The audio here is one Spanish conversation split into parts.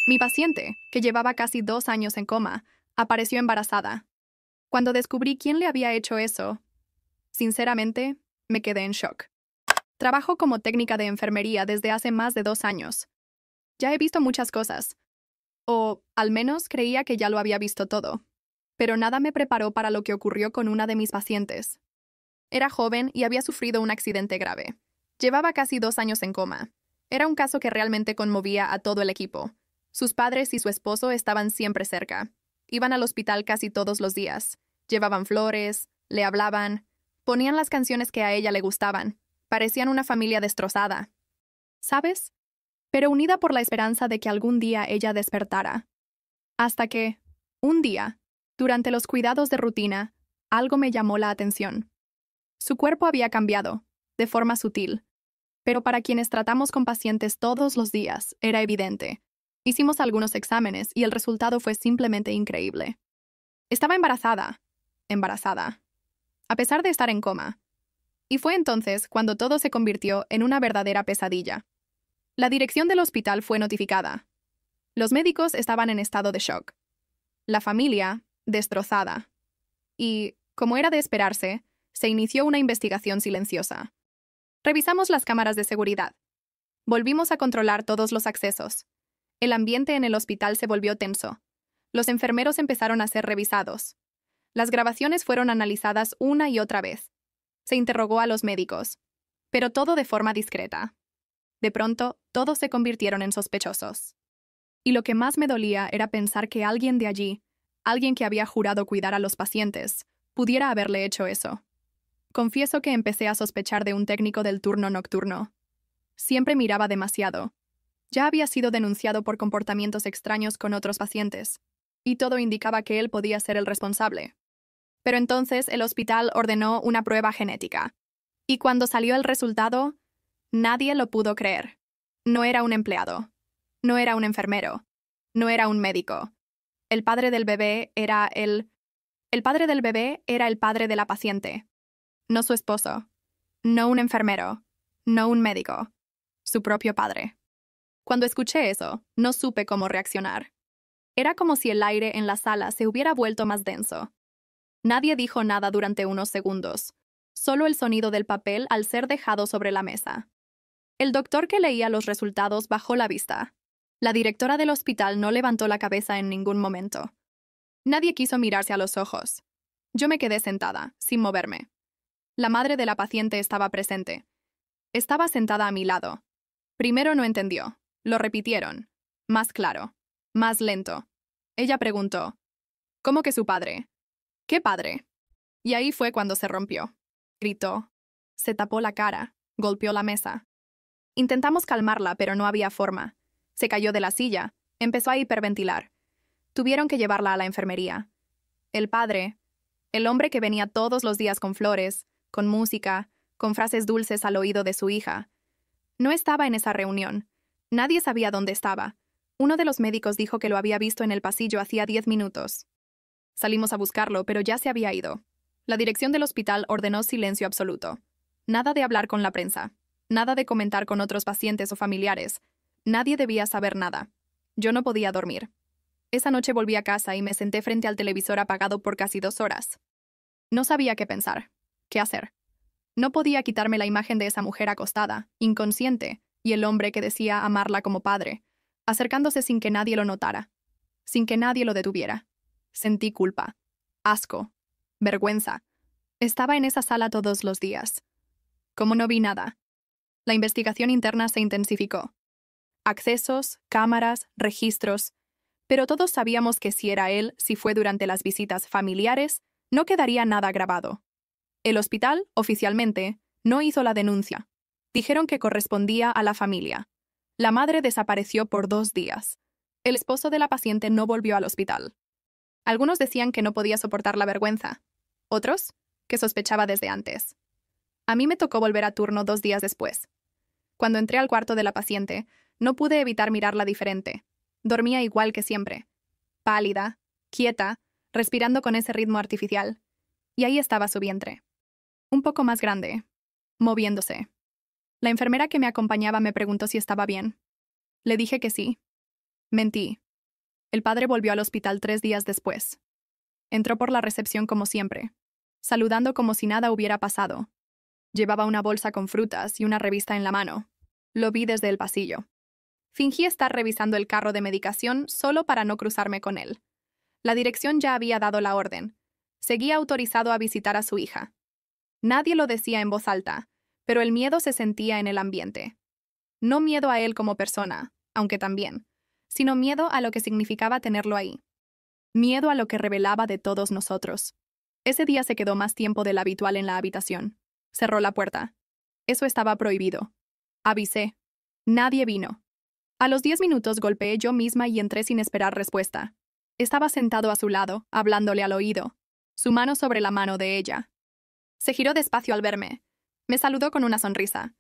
Mi paciente, que llevaba casi 2 años en coma, apareció embarazada. Cuando descubrí quién le había hecho eso, sinceramente, me quedé en shock. Trabajo como técnica de enfermería desde hace más de 2 años. Ya he visto muchas cosas, o al menos creía que ya lo había visto todo, pero nada me preparó para lo que ocurrió con una de mis pacientes. Era joven y había sufrido un accidente grave. Llevaba casi 2 años en coma. Era un caso que realmente conmovía a todo el equipo. Sus padres y su esposo estaban siempre cerca. Iban al hospital casi todos los días. Llevaban flores, le hablaban, ponían las canciones que a ella le gustaban. Parecían una familia destrozada. ¿Sabes? Pero unida por la esperanza de que algún día ella despertara. Hasta que, un día, durante los cuidados de rutina, algo me llamó la atención. Su cuerpo había cambiado, de forma sutil, pero para quienes tratamos con pacientes todos los días, era evidente. Hicimos algunos exámenes y el resultado fue simplemente increíble. Estaba embarazada, a pesar de estar en coma. Y fue entonces cuando todo se convirtió en una verdadera pesadilla. La dirección del hospital fue notificada. Los médicos estaban en estado de shock. La familia, destrozada. Y, como era de esperarse, se inició una investigación silenciosa. Revisamos las cámaras de seguridad. Volvimos a controlar todos los accesos. El ambiente en el hospital se volvió tenso. Los enfermeros empezaron a ser revisados. Las grabaciones fueron analizadas una y otra vez. Se interrogó a los médicos, pero todo de forma discreta. De pronto, todos se convirtieron en sospechosos. Y lo que más me dolía era pensar que alguien de allí, alguien que había jurado cuidar a los pacientes, pudiera haberle hecho eso. Confieso que empecé a sospechar de un técnico del turno nocturno. Siempre miraba demasiado. Ya había sido denunciado por comportamientos extraños con otros pacientes, y todo indicaba que él podía ser el responsable. Pero entonces el hospital ordenó una prueba genética. Y cuando salió el resultado, nadie lo pudo creer. No era un empleado. No era un enfermero. No era un médico. El padre del bebé era el padre de la paciente. No su esposo. No un enfermero. No un médico. Su propio padre. Cuando escuché eso, no supe cómo reaccionar. Era como si el aire en la sala se hubiera vuelto más denso. Nadie dijo nada durante unos segundos, solo el sonido del papel al ser dejado sobre la mesa. El doctor que leía los resultados bajó la vista. La directora del hospital no levantó la cabeza en ningún momento. Nadie quiso mirarse a los ojos. Yo me quedé sentada, sin moverme. La madre de la paciente estaba presente. Estaba sentada a mi lado. Primero no entendió. Lo repitieron. Más claro. Más lento. Ella preguntó: ¿cómo que su padre? ¿Qué padre? Y ahí fue cuando se rompió. Gritó. Se tapó la cara. Golpeó la mesa. Intentamos calmarla, pero no había forma. Se cayó de la silla. Empezó a hiperventilar. Tuvieron que llevarla a la enfermería. El padre, el hombre que venía todos los días con flores, con música, con frases dulces al oído de su hija, no estaba en esa reunión. Nadie sabía dónde estaba. Uno de los médicos dijo que lo había visto en el pasillo hacía 10 minutos. Salimos a buscarlo, pero ya se había ido. La dirección del hospital ordenó silencio absoluto. Nada de hablar con la prensa. Nada de comentar con otros pacientes o familiares. Nadie debía saber nada. Yo no podía dormir. Esa noche volví a casa y me senté frente al televisor apagado por casi 2 horas. No sabía qué pensar. ¿Qué hacer? No podía quitarme la imagen de esa mujer acostada, inconsciente, y el hombre que decía amarla como padre, acercándose sin que nadie lo notara, sin que nadie lo detuviera. Sentí culpa, asco, vergüenza. Estaba en esa sala todos los días. Como no vi nada. La investigación interna se intensificó. Accesos, cámaras, registros. Pero todos sabíamos que si era él, si fue durante las visitas familiares, no quedaría nada grabado. El hospital, oficialmente, no hizo la denuncia. Dijeron que correspondía a la familia. La madre desapareció por 2 días. El esposo de la paciente no volvió al hospital. Algunos decían que no podía soportar la vergüenza. Otros, que sospechaba desde antes. A mí me tocó volver a turno 2 días después. Cuando entré al cuarto de la paciente, no pude evitar mirarla diferente. Dormía igual que siempre. Pálida, quieta, respirando con ese ritmo artificial. Y ahí estaba su vientre. Un poco más grande, moviéndose. La enfermera que me acompañaba me preguntó si estaba bien. Le dije que sí. Mentí. El padre volvió al hospital 3 días después. Entró por la recepción como siempre, saludando como si nada hubiera pasado. Llevaba una bolsa con frutas y una revista en la mano. Lo vi desde el pasillo. Fingí estar revisando el carro de medicación solo para no cruzarme con él. La dirección ya había dado la orden. Seguía autorizado a visitar a su hija. Nadie lo decía en voz alta, pero el miedo se sentía en el ambiente. No miedo a él como persona, aunque también, sino miedo a lo que significaba tenerlo ahí. Miedo a lo que revelaba de todos nosotros. Ese día se quedó más tiempo del habitual en la habitación. Cerró la puerta. Eso estaba prohibido. Avisé. Nadie vino. A los 10 minutos golpeé yo misma y entré sin esperar respuesta. Estaba sentado a su lado, hablándole al oído, su mano sobre la mano de ella. Se giró despacio al verme. Me saludó con una sonrisa.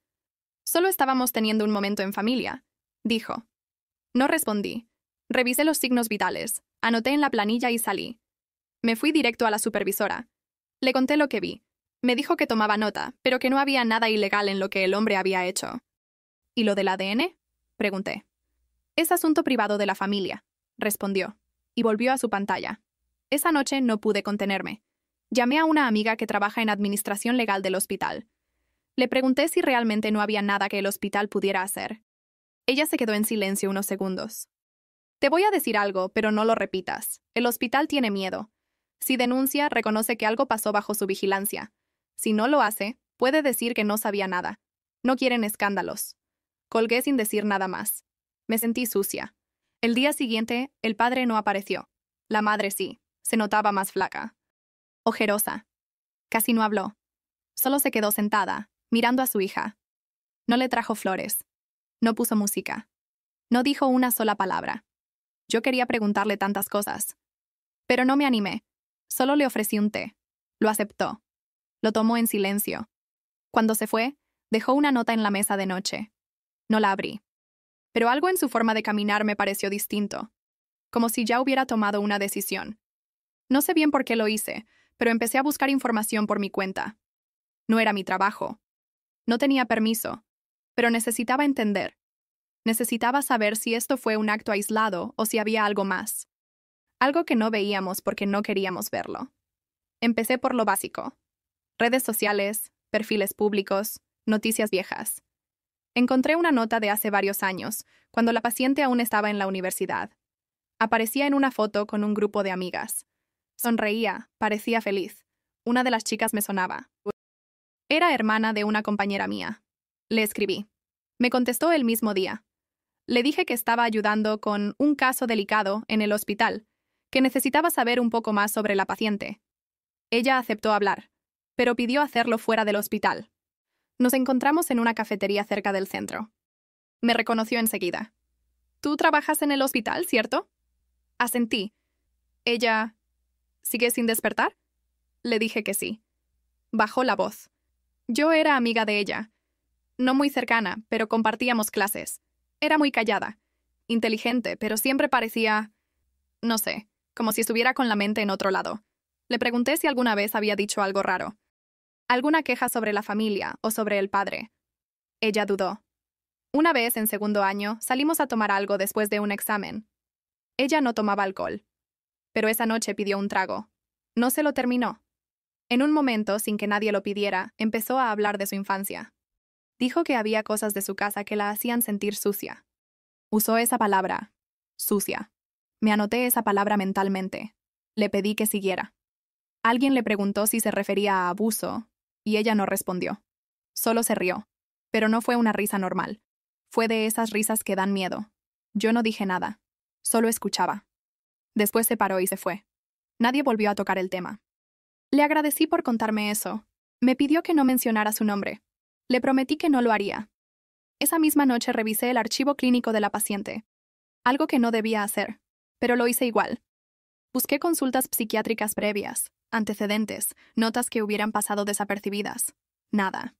Solo estábamos teniendo un momento en familia, dijo. No respondí. Revisé los signos vitales, anoté en la planilla y salí. Me fui directo a la supervisora. Le conté lo que vi. Me dijo que tomaba nota, pero que no había nada ilegal en lo que el hombre había hecho. ¿Y lo del ADN? Pregunté. Es asunto privado de la familia, respondió, y volvió a su pantalla. Esa noche no pude contenerme. Llamé a una amiga que trabaja en administración legal del hospital. Le pregunté si realmente no había nada que el hospital pudiera hacer. Ella se quedó en silencio unos segundos. Te voy a decir algo, pero no lo repitas. El hospital tiene miedo. Si denuncia, reconoce que algo pasó bajo su vigilancia. Si no lo hace, puede decir que no sabía nada. No quieren escándalos. Colgué sin decir nada más. Me sentí sucia. El día siguiente, el padre no apareció. La madre sí. Se notaba más flaca. Ojerosa. Casi no habló. Solo se quedó sentada, mirando a su hija. No le trajo flores. No puso música. No dijo una sola palabra. Yo quería preguntarle tantas cosas. Pero no me animé. Solo le ofrecí un té. Lo aceptó. Lo tomó en silencio. Cuando se fue, dejó una nota en la mesa de noche. No la abrí. Pero algo en su forma de caminar me pareció distinto. Como si ya hubiera tomado una decisión. No sé bien por qué lo hice, pero empecé a buscar información por mi cuenta. No era mi trabajo. No tenía permiso. Pero necesitaba entender. Necesitaba saber si esto fue un acto aislado o si había algo más. Algo que no veíamos porque no queríamos verlo. Empecé por lo básico. Redes sociales, perfiles públicos, noticias viejas. Encontré una nota de hace varios años, cuando la paciente aún estaba en la universidad. Aparecía en una foto con un grupo de amigas. Sonreía, parecía feliz. Una de las chicas me sonaba. Era hermana de una compañera mía. Le escribí. Me contestó el mismo día. Le dije que estaba ayudando con un caso delicado en el hospital, que necesitaba saber un poco más sobre la paciente. Ella aceptó hablar, pero pidió hacerlo fuera del hospital. Nos encontramos en una cafetería cerca del centro. Me reconoció enseguida. ¿Tú trabajas en el hospital, cierto? Asentí. Ella... ¿sigue sin despertar? Le dije que sí. Bajó la voz. Yo era amiga de ella. No muy cercana, pero compartíamos clases. Era muy callada. Inteligente, pero siempre parecía... no sé, como si estuviera con la mente en otro lado. Le pregunté si alguna vez había dicho algo raro. Alguna queja sobre la familia o sobre el padre. Ella dudó. Una vez, en segundo año, salimos a tomar algo después de un examen. Ella no tomaba alcohol. Pero esa noche pidió un trago. No se lo terminó. En un momento, sin que nadie lo pidiera, empezó a hablar de su infancia. Dijo que había cosas de su casa que la hacían sentir sucia. Usó esa palabra, sucia. Me anoté esa palabra mentalmente. Le pedí que siguiera. Alguien le preguntó si se refería a abuso, y ella no respondió. Solo se rió. Pero no fue una risa normal. Fue de esas risas que dan miedo. Yo no dije nada. Solo escuchaba. Después se paró y se fue. Nadie volvió a tocar el tema. Le agradecí por contarme eso. Me pidió que no mencionara su nombre. Le prometí que no lo haría. Esa misma noche revisé el archivo clínico de la paciente. Algo que no debía hacer, pero lo hice igual. Busqué consultas psiquiátricas previas, antecedentes, notas que hubieran pasado desapercibidas. Nada.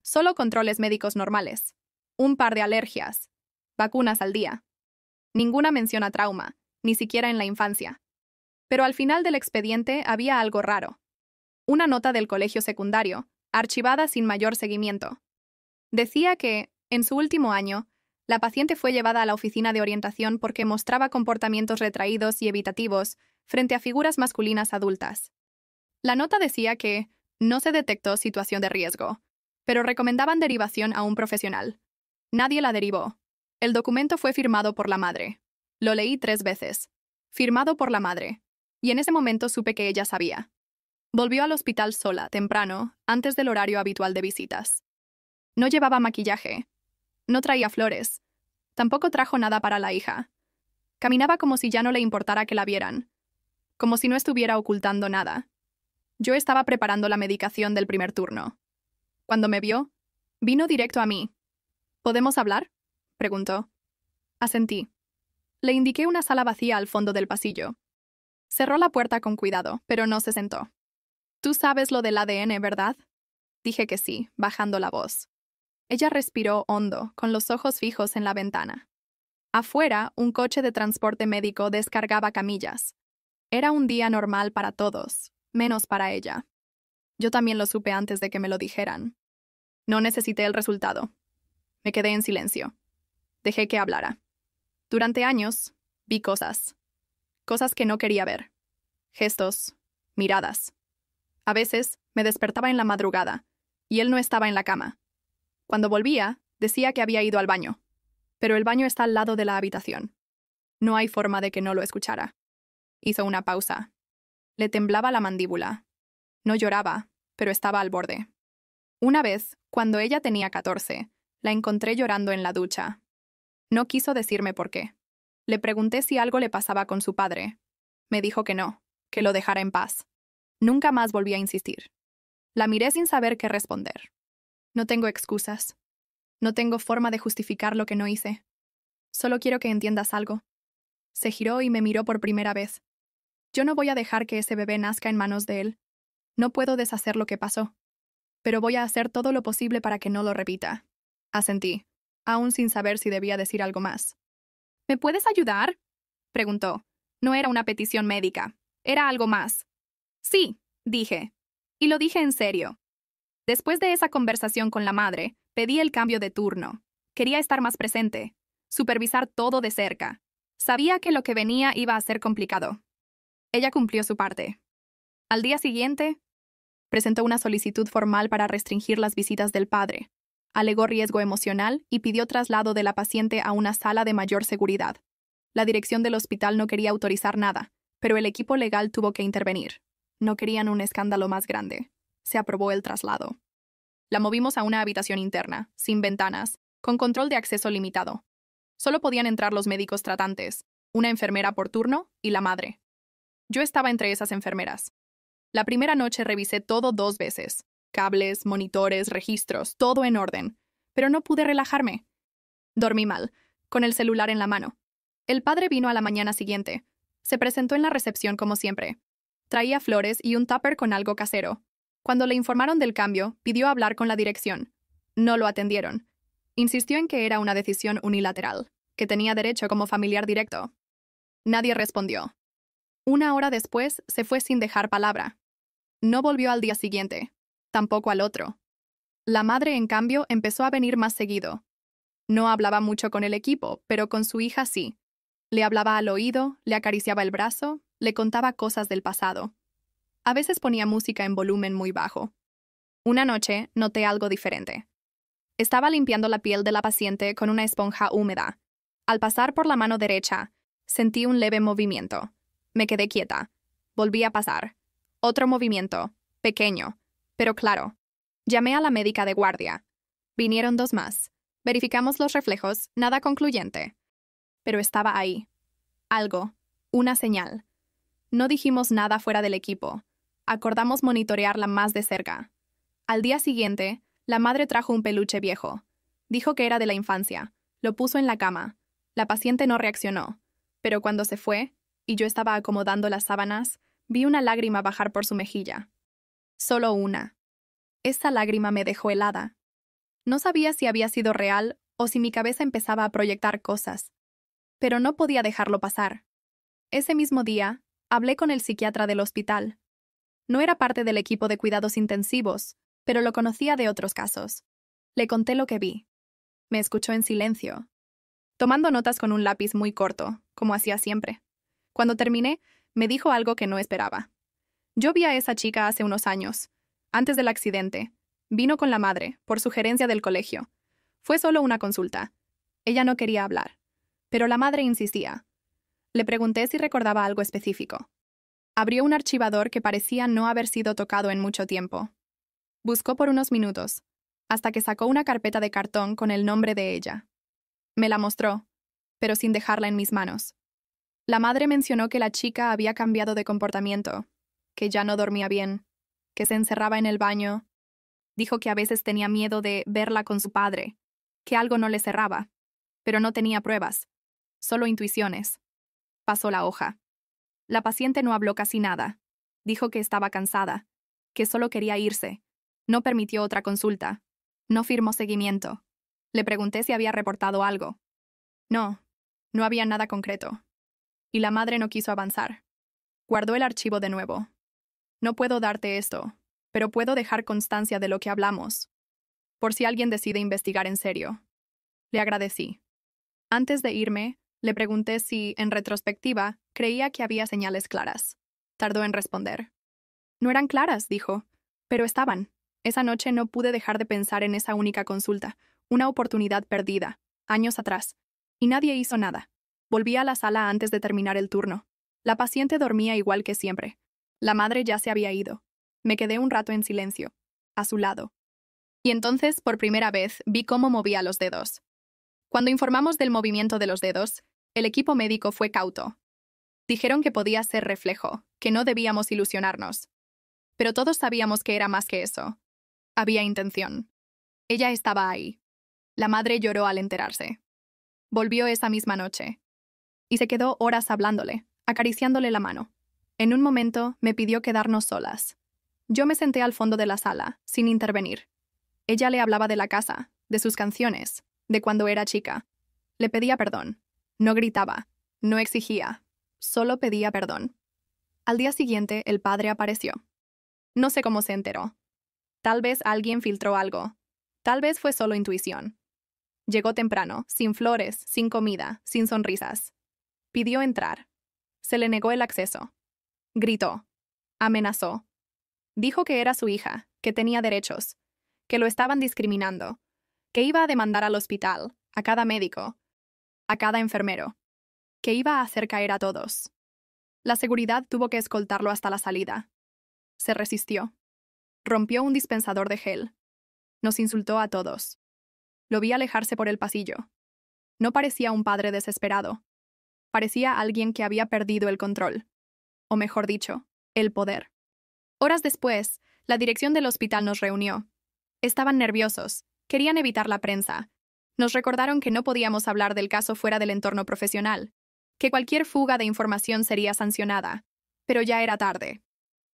Solo controles médicos normales. Un par de alergias. Vacunas al día. Ninguna mención a trauma, ni siquiera en la infancia. Pero al final del expediente había algo raro. Una nota del colegio secundario, archivada sin mayor seguimiento. Decía que, en su último año, La paciente fue llevada a la oficina de orientación porque mostraba comportamientos retraídos y evitativos frente a figuras masculinas adultas. La nota decía que no se detectó situación de riesgo, pero recomendaban derivación a un profesional. Nadie la derivó. El documento fue firmado por la madre. Lo leí 3 veces. Firmado por la madre. Y en ese momento supe que ella sabía. Volvió al hospital sola, temprano, antes del horario habitual de visitas. No llevaba maquillaje. No traía flores. Tampoco trajo nada para la hija. Caminaba como si ya no le importara que la vieran. Como si no estuviera ocultando nada. Yo estaba preparando la medicación del primer turno. Cuando me vio, vino directo a mí. ¿Podemos hablar?, preguntó. Asentí. Le indiqué una sala vacía al fondo del pasillo. Cerró la puerta con cuidado, pero no se sentó. «Tú sabes lo del ADN, ¿verdad?», dije que sí, bajando la voz. Ella respiró hondo, con los ojos fijos en la ventana. Afuera, un coche de transporte médico descargaba camillas. Era un día normal para todos, menos para ella. Yo también lo supe antes de que me lo dijeran. No necesité el resultado. Me quedé en silencio. Dejé que hablara. Durante años, vi cosas. Cosas que no quería ver. Gestos, miradas. A veces, me despertaba en la madrugada, y él no estaba en la cama. Cuando volvía, decía que había ido al baño. Pero el baño está al lado de la habitación. No hay forma de que no lo escuchara. Hizo una pausa. Le temblaba la mandíbula. No lloraba, pero estaba al borde. Una vez, cuando ella tenía 14, la encontré llorando en la ducha. No quiso decirme por qué. Le pregunté si algo le pasaba con su padre. Me dijo que no, que lo dejara en paz. Nunca más volví a insistir. La miré sin saber qué responder. No tengo excusas. No tengo forma de justificar lo que no hice. Solo quiero que entiendas algo. Se giró y me miró por primera vez. Yo no voy a dejar que ese bebé nazca en manos de él. No puedo deshacer lo que pasó. Pero voy a hacer todo lo posible para que no lo repita. Asentí, aún sin saber si debía decir algo más. ¿Me puedes ayudar?, preguntó. No era una petición médica. Era algo más. Sí, dije. Y lo dije en serio. Después de esa conversación con la madre, pedí el cambio de turno. Quería estar más presente, supervisar todo de cerca. Sabía que lo que venía iba a ser complicado. Ella cumplió su parte. Al día siguiente, presentó una solicitud formal para restringir las visitas del padre. Alegó riesgo emocional y pidió traslado de la paciente a una sala de mayor seguridad. La dirección del hospital no quería autorizar nada, pero el equipo legal tuvo que intervenir. No querían un escándalo más grande. Se aprobó el traslado. La movimos a una habitación interna, sin ventanas, con control de acceso limitado. Solo podían entrar los médicos tratantes, una enfermera por turno y la madre. Yo estaba entre esas enfermeras. La primera noche revisé todo 2 veces. Cables, monitores, registros, todo en orden. Pero no pude relajarme. Dormí mal, con el celular en la mano. El padre vino a la mañana siguiente. Se presentó en la recepción como siempre. Traía flores y un tupper con algo casero. Cuando le informaron del cambio, pidió hablar con la dirección. No lo atendieron. Insistió en que era una decisión unilateral, que tenía derecho como familiar directo. Nadie respondió. 1 hora después, se fue sin dejar palabra. No volvió al día siguiente. Tampoco al otro. La madre, en cambio, empezó a venir más seguido. No hablaba mucho con el equipo, pero con su hija sí. Le hablaba al oído, le acariciaba el brazo, le contaba cosas del pasado. A veces ponía música en volumen muy bajo. Una noche noté algo diferente. Estaba limpiando la piel de la paciente con una esponja húmeda. Al pasar por la mano derecha, sentí un leve movimiento. Me quedé quieta. Volví a pasar. Otro movimiento, pequeño, pero claro. Llamé a la médica de guardia. Vinieron 2 más. Verificamos los reflejos, nada concluyente. Pero estaba ahí. Algo. Una señal. No dijimos nada fuera del equipo. Acordamos monitorearla más de cerca. Al día siguiente, la madre trajo un peluche viejo. Dijo que era de la infancia. Lo puso en la cama. La paciente no reaccionó. Pero cuando se fue, y yo estaba acomodando las sábanas, vi una lágrima bajar por su mejilla. Solo una. Esa lágrima me dejó helada. No sabía si había sido real o si mi cabeza empezaba a proyectar cosas. Pero no podía dejarlo pasar. Ese mismo día, hablé con el psiquiatra del hospital. No era parte del equipo de cuidados intensivos, pero lo conocía de otros casos. Le conté lo que vi. Me escuchó en silencio. tomando notas con un lápiz muy corto, como hacía siempre. Cuando terminé, me dijo algo que no esperaba. Yo vi a esa chica hace unos años, antes del accidente. Vino con la madre, por sugerencia del colegio. Fue solo una consulta. Ella no quería hablar, pero la madre insistía. Le pregunté si recordaba algo específico. Abrió un archivador que parecía no haber sido tocado en mucho tiempo. Buscó por unos minutos, hasta que sacó una carpeta de cartón con el nombre de ella. Me la mostró, pero sin dejarla en mis manos. La madre mencionó que la chica había cambiado de comportamiento, que ya no dormía bien, que se encerraba en el baño. Dijo que a veces tenía miedo de verla con su padre, que algo no le cerraba, pero no tenía pruebas, solo intuiciones. Pasó la hoja. La paciente no habló casi nada. Dijo que estaba cansada, que solo quería irse. No permitió otra consulta. No firmó seguimiento. Le pregunté si había reportado algo. No, no había nada concreto. Y la madre no quiso avanzar. Guardó el archivo de nuevo. No puedo darte esto, pero puedo dejar constancia de lo que hablamos, por si alguien decide investigar en serio. Le agradecí. Antes de irme, le pregunté si, en retrospectiva, creía que había señales claras. Tardó en responder. No eran claras, dijo, pero estaban. Esa noche no pude dejar de pensar en esa única consulta, una oportunidad perdida, años atrás. Y nadie hizo nada. Volví a la sala antes de terminar el turno. La paciente dormía igual que siempre. La madre ya se había ido. Me quedé un rato en silencio, a su lado. Y entonces, por primera vez, vi cómo movía los dedos. Cuando informamos del movimiento de los dedos, el equipo médico fue cauto. Dijeron que podía ser reflejo, que no debíamos ilusionarnos. Pero todos sabíamos que era más que eso. Había intención. Ella estaba ahí. La madre lloró al enterarse. Volvió esa misma noche. Y se quedó horas hablándole, acariciándole la mano. En un momento me pidió quedarnos solas. Yo me senté al fondo de la sala, sin intervenir. Ella le hablaba de la casa, de sus canciones, de cuando era chica. Le pedía perdón. No gritaba, no exigía, solo pedía perdón. Al día siguiente, el padre apareció. No sé cómo se enteró. Tal vez alguien filtró algo. Tal vez fue solo intuición. Llegó temprano, sin flores, sin comida, sin sonrisas. Pidió entrar. Se le negó el acceso. Gritó. Amenazó. Dijo que era su hija, que tenía derechos, que lo estaban discriminando, que iba a demandar al hospital, a cada médico, a cada enfermero, que iba a hacer caer a todos. La seguridad tuvo que escoltarlo hasta la salida. Se resistió. Rompió un dispensador de gel. Nos insultó a todos. Lo vi alejarse por el pasillo. No parecía un padre desesperado. Parecía alguien que había perdido el control. O mejor dicho, el poder. Horas después, la dirección del hospital nos reunió. Estaban nerviosos. Querían evitar la prensa. Nos recordaron que no podíamos hablar del caso fuera del entorno profesional, que cualquier fuga de información sería sancionada. Pero ya era tarde.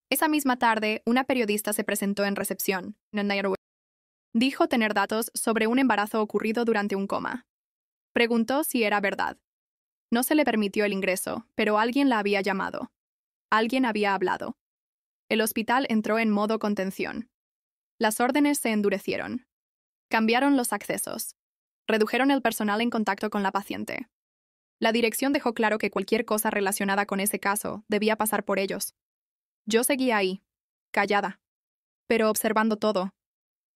Esa misma tarde, una periodista se presentó en recepción. Dijo tener datos sobre un embarazo ocurrido durante un coma. Preguntó si era verdad. No se le permitió el ingreso, pero alguien la había llamado. Alguien había hablado. El hospital entró en modo contención. Las órdenes se endurecieron. Cambiaron los accesos. Redujeron el personal en contacto con la paciente. La dirección dejó claro que cualquier cosa relacionada con ese caso debía pasar por ellos. Yo seguía ahí, callada, pero observando todo.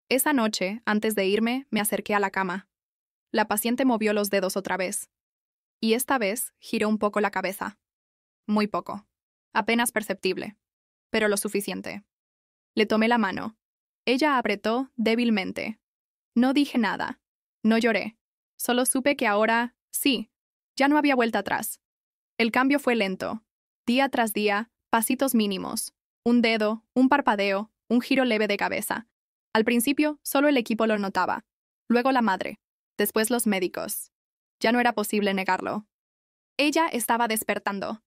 Esa noche, antes de irme, me acerqué a la cama. La paciente movió los dedos otra vez. Y esta vez giró un poco la cabeza. Muy poco. Apenas perceptible. Pero lo suficiente. Le tomé la mano. Ella apretó débilmente. No dije nada. No lloré. Solo supe que ahora, sí, ya no había vuelta atrás. El cambio fue lento. Día tras día, pasitos mínimos. Un dedo, un parpadeo, un giro leve de cabeza. Al principio, solo el equipo lo notaba. Luego la madre. Después los médicos. Ya no era posible negarlo. Ella estaba despertando.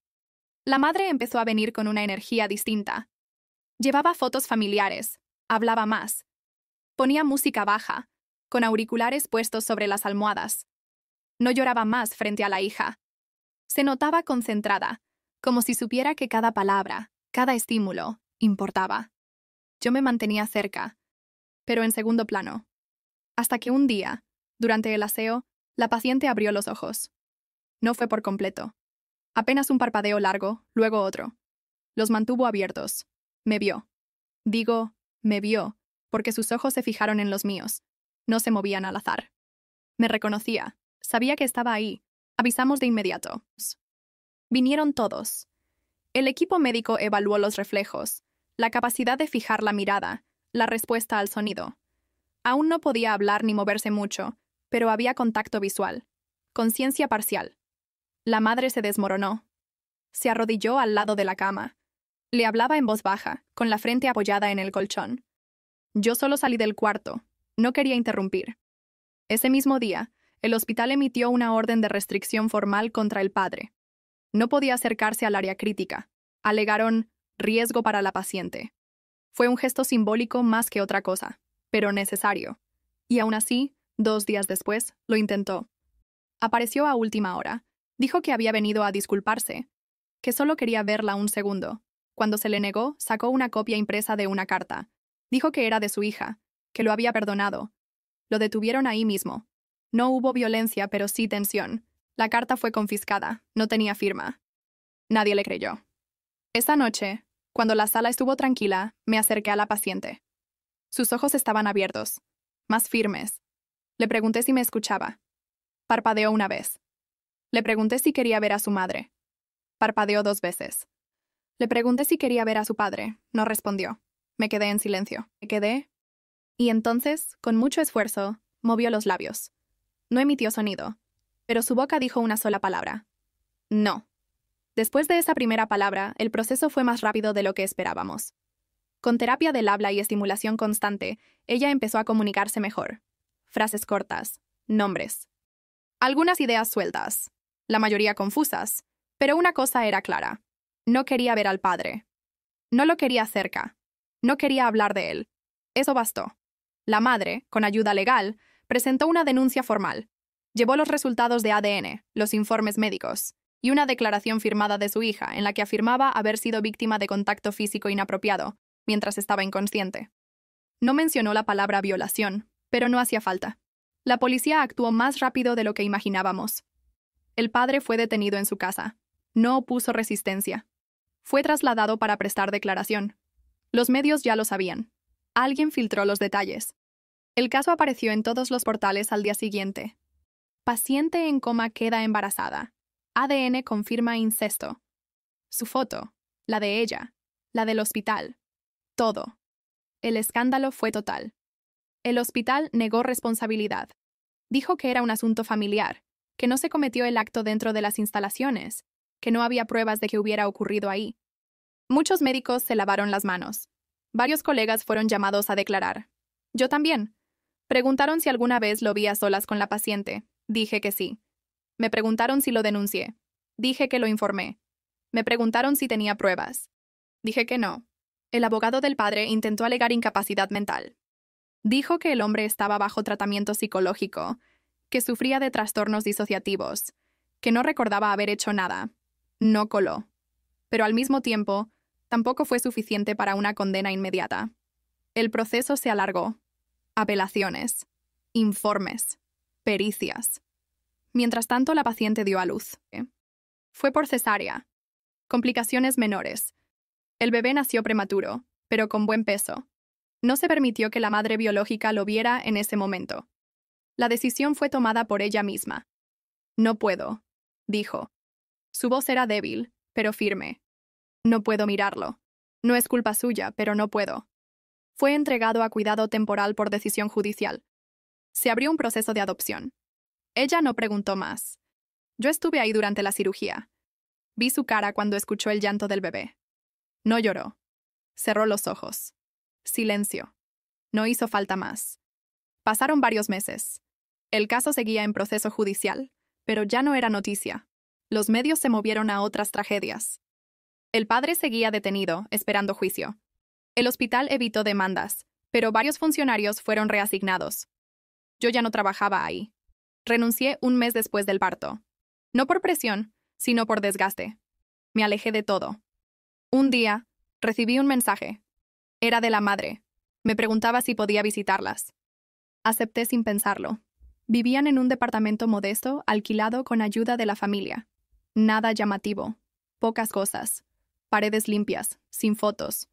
La madre empezó a venir con una energía distinta. Llevaba fotos familiares. Hablaba más. Ponía música baja, con auriculares puestos sobre las almohadas. No lloraba más frente a la hija. Se notaba concentrada, como si supiera que cada palabra, cada estímulo, importaba. Yo me mantenía cerca, pero en segundo plano. Hasta que un día, durante el aseo, La paciente abrió los ojos. No fue por completo. Apenas un parpadeo largo, luego otro. Los mantuvo abiertos. Me vio. Digo, me vio, porque sus ojos se fijaron en los míos. No se movían al azar. Me reconocía. Sabía que estaba ahí. Avisamos de inmediato. Vinieron todos. El equipo médico evaluó los reflejos, la capacidad de fijar la mirada, la respuesta al sonido. Aún no podía hablar ni moverse mucho, pero había contacto visual. Conciencia parcial. La madre se desmoronó. Se arrodilló al lado de la cama. Le hablaba en voz baja, con la frente apoyada en el colchón. Yo solo salí del cuarto. No quería interrumpir. Ese mismo día, el hospital emitió una orden de restricción formal contra el padre. No podía acercarse al área crítica. Alegaron riesgo para la paciente. Fue un gesto simbólico más que otra cosa, pero necesario. Y aún así, 2 días después, lo intentó. Apareció a última hora. Dijo que había venido a disculparse, que solo quería verla un segundo. Cuando se le negó, sacó una copia impresa de una carta. Dijo que era de su hija, que lo había perdonado. Lo detuvieron ahí mismo. No hubo violencia, pero sí tensión. La carta fue confiscada, no tenía firma. Nadie le creyó. Esa noche, cuando la sala estuvo tranquila, me acerqué a la paciente. Sus ojos estaban abiertos, más firmes. Le pregunté si me escuchaba. Parpadeó una vez. Le pregunté si quería ver a su madre. Parpadeó 2 veces. Le pregunté si quería ver a su padre. No respondió. Me quedé en silencio. Me quedé. Y entonces, con mucho esfuerzo, movió los labios. No emitió sonido, pero su boca dijo una sola palabra. No. Después de esa primera palabra, el proceso fue más rápido de lo que esperábamos. Con terapia del habla y estimulación constante, ella empezó a comunicarse mejor. Frases cortas, nombres. Algunas ideas sueltas, la mayoría confusas, pero una cosa era clara. No quería ver al padre. No lo quería cerca. No quería hablar de él. Eso bastó. La madre, con ayuda legal, presentó una denuncia formal. Llevó los resultados de ADN, los informes médicos, y una declaración firmada de su hija en la que afirmaba haber sido víctima de contacto físico inapropiado mientras estaba inconsciente. No mencionó la palabra violación, pero no hacía falta. La policía actuó más rápido de lo que imaginábamos. El padre fue detenido en su casa. No opuso resistencia. Fue trasladado para prestar declaración. Los medios ya lo sabían. Alguien filtró los detalles. El caso apareció en todos los portales al día siguiente. Paciente en coma queda embarazada. ADN confirma incesto. Su foto, la de ella, la del hospital. Todo. El escándalo fue total. El hospital negó responsabilidad. Dijo que era un asunto familiar, que no se cometió el acto dentro de las instalaciones, que no había pruebas de que hubiera ocurrido ahí. Muchos médicos se lavaron las manos. Varios colegas fueron llamados a declarar. Yo también. Preguntaron si alguna vez lo vi a solas con la paciente. Dije que sí. Me preguntaron si lo denuncié. Dije que lo informé. Me preguntaron si tenía pruebas. Dije que no. El abogado del padre intentó alegar incapacidad mental. Dijo que el hombre estaba bajo tratamiento psicológico, que sufría de trastornos disociativos, que no recordaba haber hecho nada. No coló. Pero al mismo tiempo, tampoco fue suficiente para una condena inmediata. El proceso se alargó. Apelaciones, informes, pericias. Mientras tanto, la paciente dio a luz. Fue por cesárea. Complicaciones menores. El bebé nació prematuro, pero con buen peso. No se permitió que la madre biológica lo viera en ese momento. La decisión fue tomada por ella misma. No puedo, dijo. Su voz era débil, pero firme. No puedo mirarlo. No es culpa suya, pero no puedo. Fue entregado a cuidado temporal por decisión judicial. Se abrió un proceso de adopción. Ella no preguntó más. Yo estuve ahí durante la cirugía. Vi su cara cuando escuchó el llanto del bebé. No lloró. Cerró los ojos. Silencio. No hizo falta más. Pasaron varios meses. El caso seguía en proceso judicial, pero ya no era noticia. Los medios se movieron a otras tragedias. El padre seguía detenido, esperando juicio. El hospital evitó demandas, pero varios funcionarios fueron reasignados. Yo ya no trabajaba ahí. Renuncié un mes después del parto. No por presión, sino por desgaste. Me alejé de todo. Un día, recibí un mensaje. Era de la madre. Me preguntaba si podía visitarlas. Acepté sin pensarlo. Vivían en un departamento modesto alquilado con ayuda de la familia. Nada llamativo. Pocas cosas. Paredes limpias, sin fotos.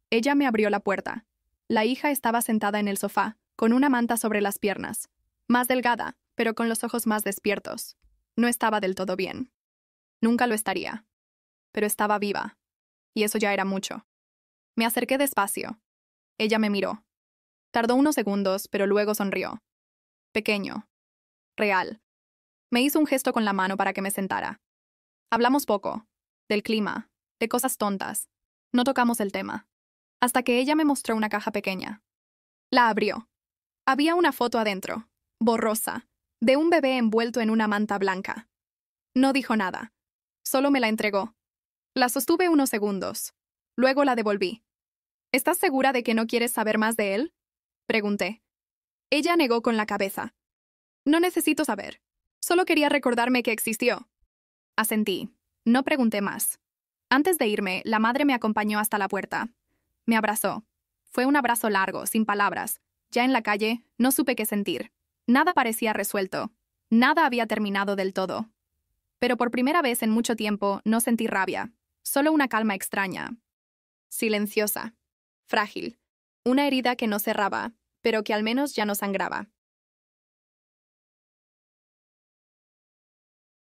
Ella me abrió la puerta. La hija estaba sentada en el sofá, con una manta sobre las piernas. Más delgada, pero con los ojos más despiertos. No estaba del todo bien. Nunca lo estaría. Pero estaba viva. Y eso ya era mucho. Me acerqué despacio. Ella me miró. Tardó unos segundos, pero luego sonrió. Pequeño. Real. Me hizo un gesto con la mano para que me sentara. Hablamos poco. Del clima. De cosas tontas. No tocamos el tema. Hasta que ella me mostró una caja pequeña. La abrió. Había una foto adentro, borrosa, de un bebé envuelto en una manta blanca. No dijo nada. Solo me la entregó. La sostuve unos segundos. Luego la devolví. ¿Estás segura de que no quieres saber más de él? Pregunté. Ella negó con la cabeza. No necesito saber. Solo quería recordarme que existió. Asentí. No pregunté más. Antes de irme, la madre me acompañó hasta la puerta. Me abrazó. Fue un abrazo largo, sin palabras. Ya en la calle, no supe qué sentir. Nada parecía resuelto. Nada había terminado del todo. Pero por primera vez en mucho tiempo no sentí rabia. Solo una calma extraña. Silenciosa. Frágil. Una herida que no cerraba, pero que al menos ya no sangraba.